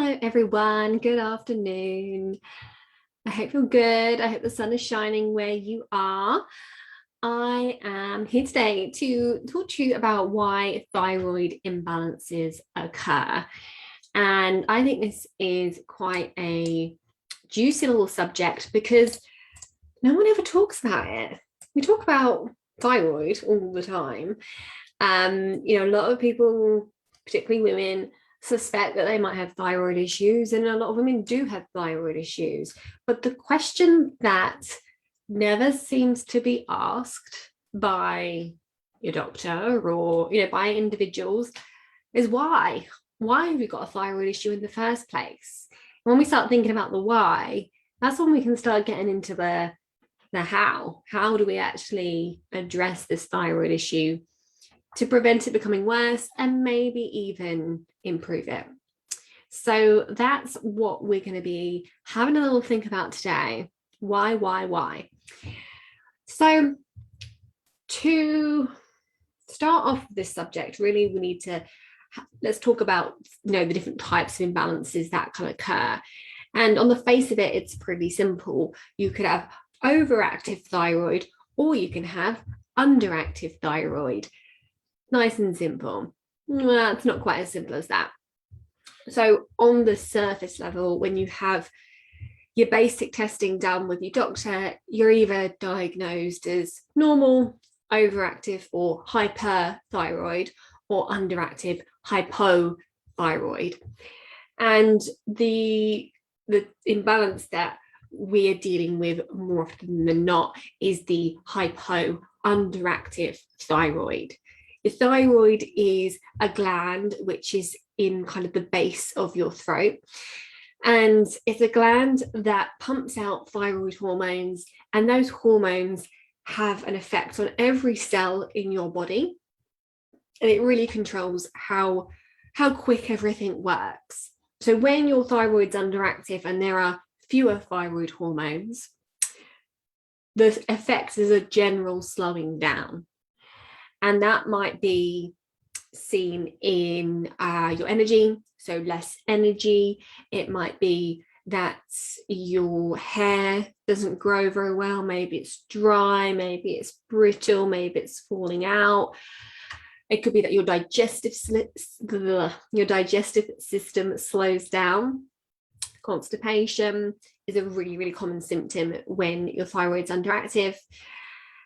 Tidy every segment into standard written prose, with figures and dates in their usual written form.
Hello, everyone. Good afternoon. I hope you're good. I hope the sun is shining where you are. I am here today to talk to you about why thyroid imbalances occur. And I think this is quite a juicy little subject because no one ever talks about it. We talk about thyroid all the time. A lot of people, particularly women, suspect that they might have thyroid issues, and a lot of women do have thyroid issues. But the question that never seems to be asked by your doctor or by individuals is why? Why have we got a thyroid issue in the first place? When we start thinking about the why, that's when we can start getting into the how. How do we actually address this thyroid issue to prevent it becoming worse and maybe even improve it? So that's what we're going to be having a little think about today. Why? So to start off with this subject, really, we need to let's talk about the different types of imbalances that can occur. And on the face of it, it's pretty simple. You could have overactive thyroid, or you can have underactive thyroid. Nice and simple. Well, it's not quite as simple as that. So on the surface level, when you have your basic testing done with your doctor, you're either diagnosed as normal, overactive, or hyperthyroid, or underactive, hypothyroid. And the imbalance that we are dealing with more often than not is the underactive thyroid. The thyroid is a gland which is in kind of the base of your throat. And it's a gland that pumps out thyroid hormones, and those hormones have an effect on every cell in your body. And it really controls how quick everything works. So when your thyroid's underactive and there are fewer thyroid hormones, the effect is a general slowing down. And that might be seen in your energy, so less energy. It might be that your hair doesn't grow very well. Maybe it's dry, maybe it's brittle, maybe it's falling out. It could be that your digestive system slows down. Constipation is a really, really common symptom when your thyroid's underactive.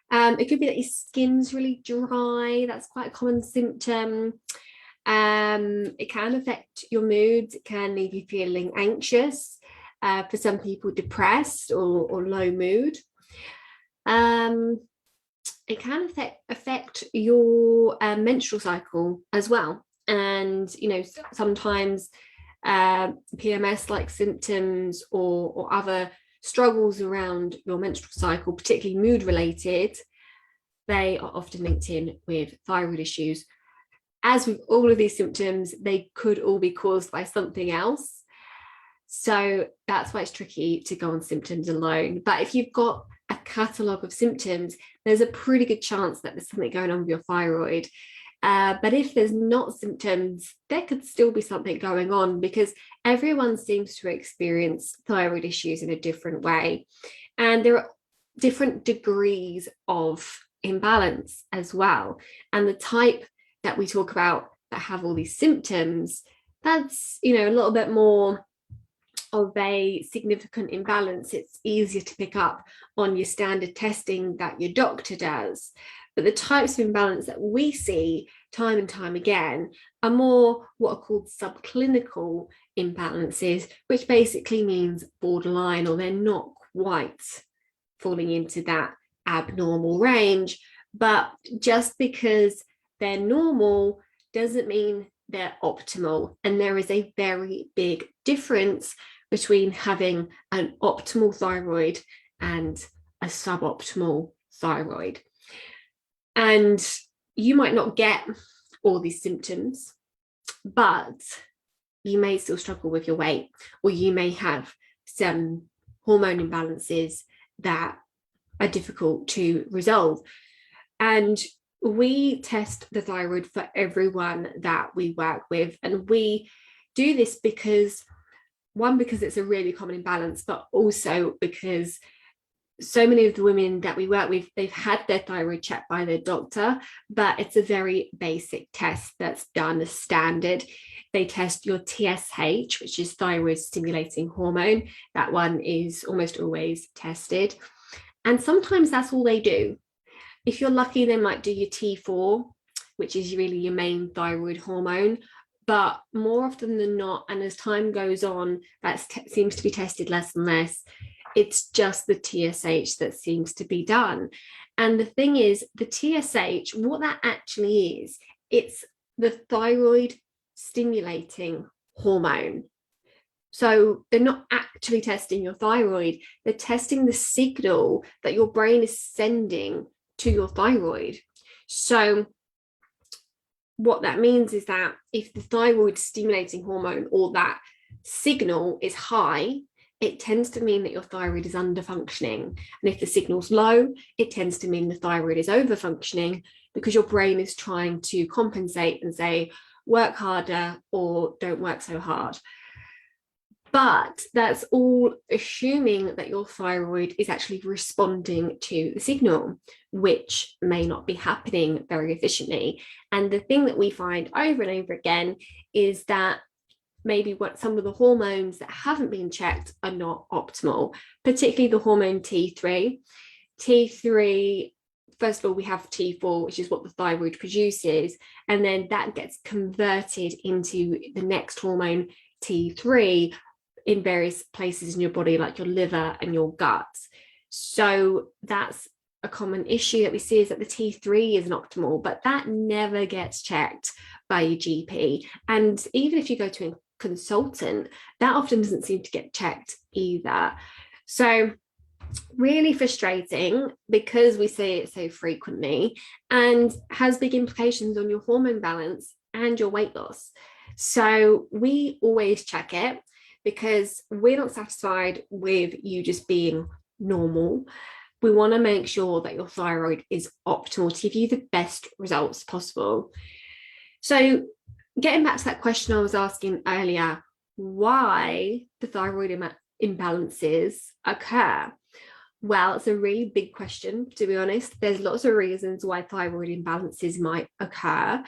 It could be that your skin's really dry. That's quite a common symptom. It can affect your moods. It can leave you feeling anxious. For some people, depressed or low mood. It can affect your menstrual cycle as well. And, sometimes PMS-like symptoms or other struggles around your menstrual cycle, particularly mood related, they are often linked in with thyroid issues. As with all of these symptoms, they could all be caused by something else. So that's why it's tricky to go on symptoms alone. But if you've got a catalogue of symptoms, there's a pretty good chance that there's something going on with your thyroid. But if there's not symptoms, there could still be something going on, because everyone seems to experience thyroid issues in a different way. And there are different degrees of imbalance as well. And the type that we talk about that have all these symptoms, that's, a little bit more of a significant imbalance. It's easier to pick up on your standard testing that your doctor does. But the types of imbalance that we see time and time again are more what are called subclinical imbalances, which basically means borderline, or they're not quite falling into that abnormal range. But just because they're normal doesn't mean they're optimal. And there is a very big difference between having an optimal thyroid and a suboptimal thyroid. And you might not get all these symptoms, but you may still struggle with your weight, or you may have some hormone imbalances that are difficult to resolve. And we test the thyroid for everyone that we work with. And we do this because one, because it's a really common imbalance, but also because so many of the women that we work with, they've had their thyroid checked by their doctor, but it's a very basic test that's done as standard. They test your TSH, which is thyroid stimulating hormone. That one is almost always tested. And sometimes that's all they do. If you're lucky, they might do your T4, which is really your main thyroid hormone. But more often than not, and as time goes on, that seems to be tested less and less. It's just the TSH that seems to be done. And the thing is, the TSH, what that actually is, it's the thyroid stimulating hormone. So they're not actually testing your thyroid, they're testing the signal that your brain is sending to your thyroid. So what that means is that if the thyroid stimulating hormone or that signal is high, it tends to mean that your thyroid is under functioning. And if the signal's low, it tends to mean the thyroid is over functioning, because your brain is trying to compensate and say, work harder or don't work so hard. But that's all assuming that your thyroid is actually responding to the signal, which may not be happening very efficiently. And the thing that we find over and over again is that maybe what some of the hormones that haven't been checked are not optimal, particularly the hormone T3. T3, first of all, we have T4, which is what the thyroid produces, and then that gets converted into the next hormone, T3, in various places in your body, like your liver and your gut. So that's a common issue that we see, is that the T3 isn't optimal, but that never gets checked by your GP. And even if you go to a consultant, that often doesn't seem to get checked either. So really frustrating, because we see it so frequently and has big implications on your hormone balance and your weight loss. So we always check it, because we're not satisfied with you just being normal. We want to make sure that your thyroid is optimal to give you the best results possible. So getting back to that question I was asking earlier, why the thyroid imbalances occur? Well, it's a really big question, to be honest. There's lots of reasons why thyroid imbalances might occur.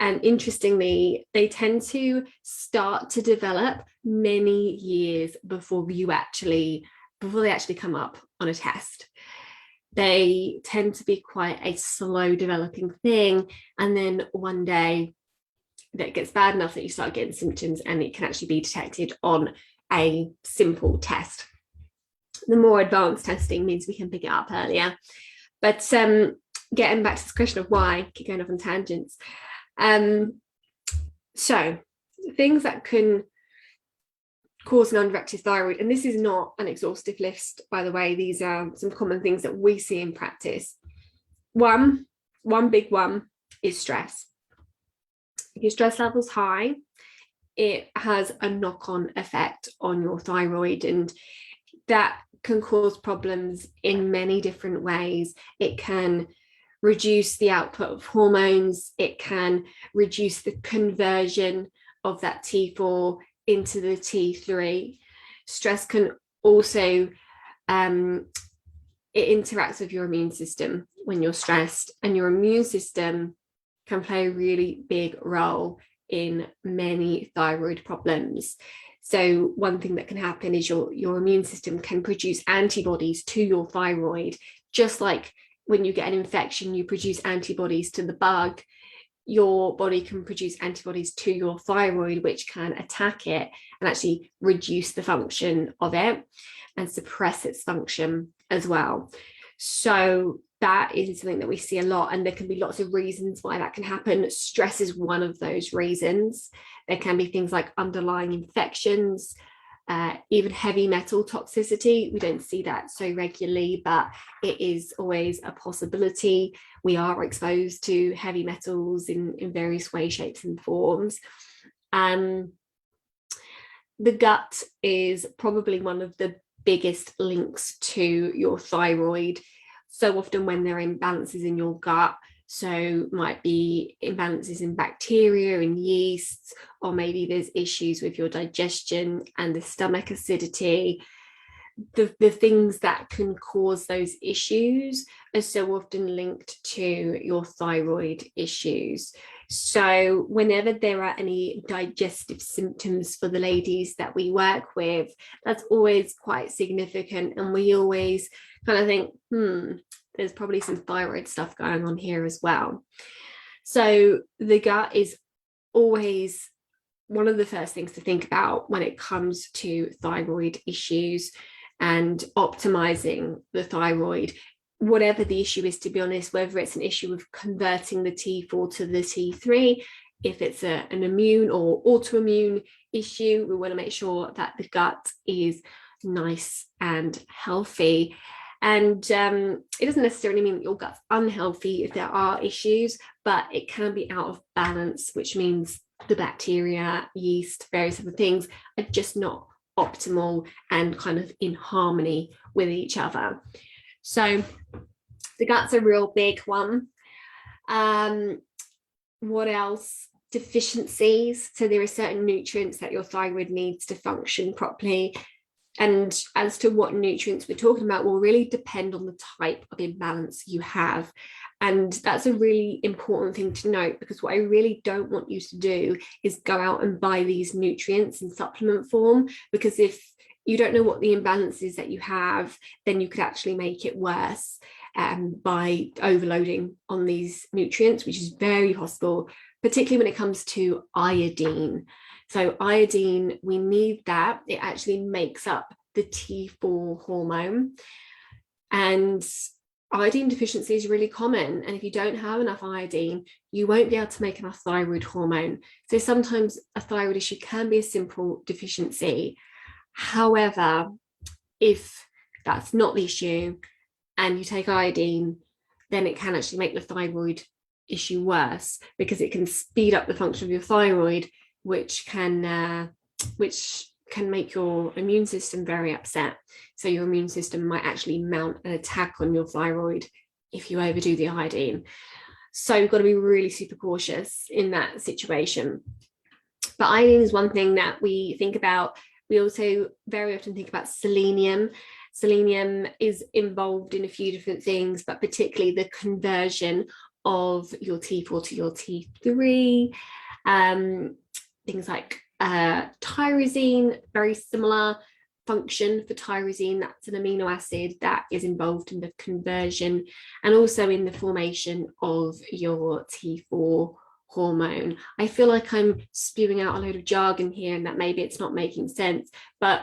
And interestingly, they tend to start to develop many years before they actually come up on a test. They tend to be quite a slow developing thing. And then one day that gets bad enough that you start getting symptoms, and it can actually be detected on a simple test. The more advanced testing means we can pick it up earlier. But getting back to this question of why, keep going off on tangents. So things that can cause an underactive thyroid, and this is not an exhaustive list, by the way, these are some common things that we see in practice. One big one is stress. If your stress level's high, it has a knock-on effect on your thyroid, and that can cause problems in many different ways. It can reduce the output of hormones. It can reduce the conversion of that T4 into the T3. Stress can also, it interacts with your immune system when you're stressed, and your immune system can play a really big role in many thyroid problems. So one thing that can happen is your immune system can produce antibodies to your thyroid, just like when you get an infection, you produce antibodies to the bug. Your body can produce antibodies to your thyroid, which can attack it and actually reduce the function of it and suppress its function as well. So that is something that we see a lot, and there can be lots of reasons why that can happen. Stress is one of those reasons. There can be things like underlying infections, even heavy metal toxicity. We don't see that so regularly, but it is always a possibility. We are exposed to heavy metals in various ways, shapes, and forms. The gut is probably one of the biggest links to your thyroid. So often when there are imbalances in your gut, So might be imbalances in bacteria and yeasts, or maybe there's issues with your digestion and the stomach acidity. The things that can cause those issues are so often linked to your thyroid issues. So whenever there are any digestive symptoms for the ladies that we work with, that's always quite significant. And we always kind of think, there's probably some thyroid stuff going on here as well. So the gut is always one of the first things to think about when it comes to thyroid issues and optimizing the thyroid, whatever the issue is, to be honest, whether it's an issue of converting the T4 to the T3, if it's an immune or autoimmune issue, we want to make sure that the gut is nice and healthy. And it doesn't necessarily mean that your gut's unhealthy if there are issues, but it can be out of balance, which means the bacteria, yeast, various other things are just not optimal and kind of in harmony with each other. So the gut's a real big one. What else? Deficiencies. So there are certain nutrients that your thyroid needs to function properly. And as to what nutrients we're talking about will really depend on the type of imbalance you have. And that's a really important thing to note, because what I really don't want you to do is go out and buy these nutrients in supplement form, because if you don't know what the imbalance is that you have, then you could actually make it worse by overloading on these nutrients, which is very possible, particularly when it comes to iodine. So iodine, we need that. It actually makes up the T4 hormone. And iodine deficiency is really common. And if you don't have enough iodine, you won't be able to make enough thyroid hormone. So sometimes a thyroid issue can be a simple deficiency. However, if that's not the issue and you take iodine, then it can actually make the thyroid issue worse, because it can speed up the function of your thyroid, which can make your immune system very upset. So your immune system might actually mount an attack on your thyroid if you overdo the iodine. So you've got to be really super cautious in that situation. But iodine is one thing that we think about. We also very often think about selenium. Selenium is involved in a few different things, but particularly the conversion of your T4 to your T3. Things like tyrosine, very similar function for tyrosine. That's an amino acid that is involved in the conversion and also in the formation of your T4 hormone. I feel like I'm spewing out a load of jargon here and that maybe it's not making sense, but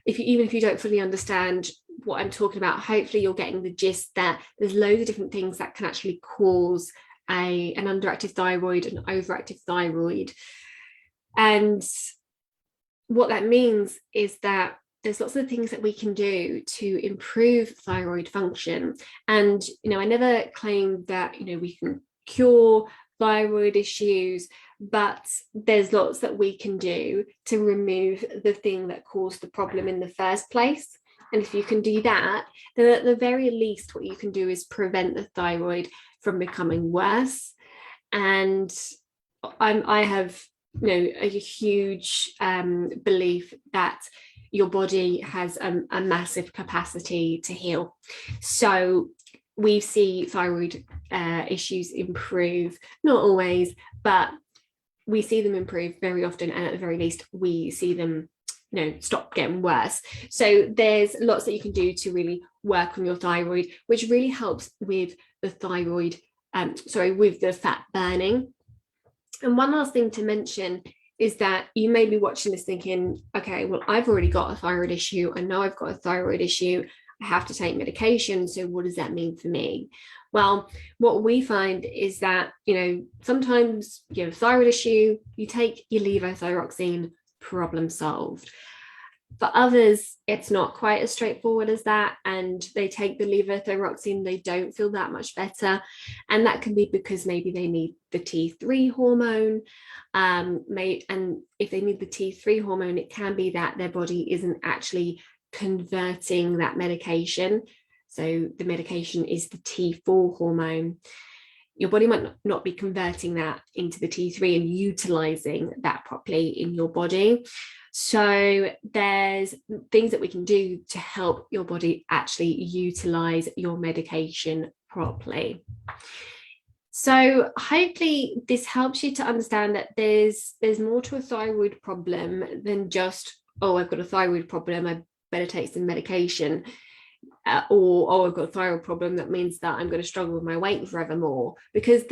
even if you don't fully understand what I'm talking about, hopefully you're getting the gist that there's loads of different things that can actually cause an underactive thyroid, an overactive thyroid. And what that means is that there's lots of things that we can do to improve thyroid function. And, I never claim that, we can cure thyroid issues, but there's lots that we can do to remove the thing that caused the problem in the first place. And if you can do that, then at the very least, what you can do is prevent the thyroid from becoming worse. And I have a huge belief that your body has a massive capacity to heal. So we see thyroid issues improve, not always, but we see them improve very often, and at the very least we see them stop getting worse. So there's lots that you can do to really work on your thyroid, which really helps with the thyroid with the fat burning. And one last thing to mention is that you may be watching this thinking, okay, well, I've already got a thyroid issue. I know I've got a thyroid issue. I have to take medication. So what does that mean for me? Well, what we find is that, sometimes you have a thyroid issue, you take your levothyroxine, problem solved. For others, it's not quite as straightforward as that, and they take the levothyroxine, they don't feel that much better, and that can be because maybe they need the T3 hormone, and if they need the T3 hormone, it can be that their body isn't actually converting that medication. So the medication is the T4 hormone. your body might not be converting that into the T3 and utilizing that properly in your body. So there's things that we can do to help your body actually utilize your medication properly. So hopefully this helps you to understand that there's more to a thyroid problem than just, oh, I've got a thyroid problem, I better take some medication. Or, oh, I've got a thyroid problem, that means that I'm going to struggle with my weight forevermore, because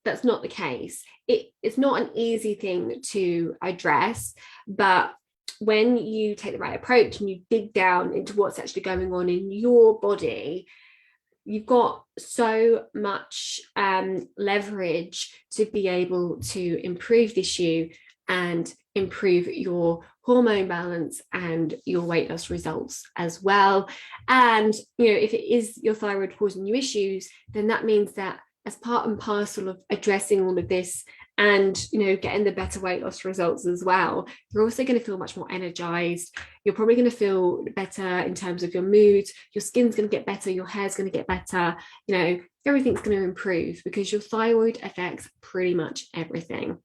that's not the case. It's not an easy thing to address, but when you take the right approach and you dig down into what's actually going on in your body, you've got so much leverage to be able to improve the issue and improve your hormone balance and your weight loss results as well. And if it is your thyroid causing you issues, then that means that as part and parcel of addressing all of this and getting the better weight loss results as well, you're also going to feel much more energized. You're probably going to feel better in terms of your mood, your skin's going to get better, your hair's going to get better, everything's going to improve, because your thyroid affects pretty much everything.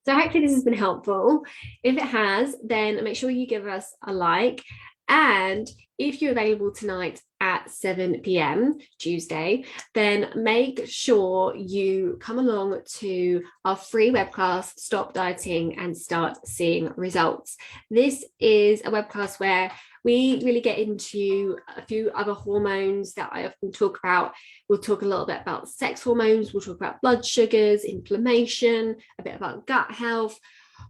So hopefully this has been helpful. If it has, then make sure you give us a like. And if you're available tonight at 7 p.m. Tuesday, then make sure you come along to our free webcast, Stop Dieting and Start Seeing Results. This is a webcast where we really get into a few other hormones that I often talk about. We'll talk a little bit about sex hormones, we'll talk about blood sugars, inflammation, a bit about gut health,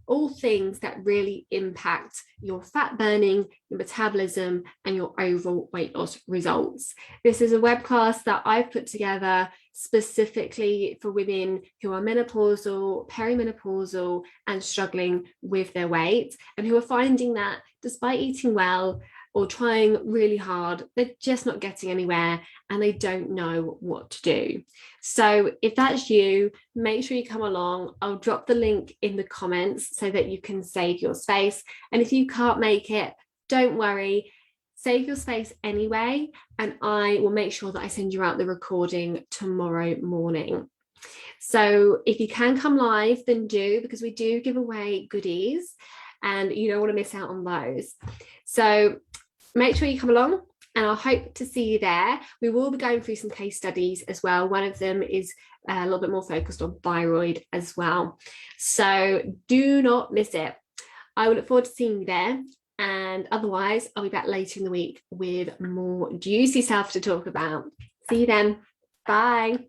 all things that really impact your fat burning, your metabolism, and your overall weight loss results. This is a webcast that I've put together specifically for women who are menopausal, perimenopausal, and struggling with their weight, and who are finding that despite eating well or trying really hard, they're just not getting anywhere and they don't know what to do. So if that's you, make sure you come along. I'll drop the link in the comments so that you can save your space. And if you can't make it, don't worry, save your space anyway, and I will make sure that I send you out the recording tomorrow morning. So if you can come live, then do, because we do give away goodies and you don't want to miss out on those. So make sure you come along, and I hope to see you there. We will be going through some case studies as well. One of them is a little bit more focused on thyroid as well. So do not miss it. I will look forward to seeing you there. And otherwise, I'll be back later in the week with more juicy stuff to talk about. See you then. Bye.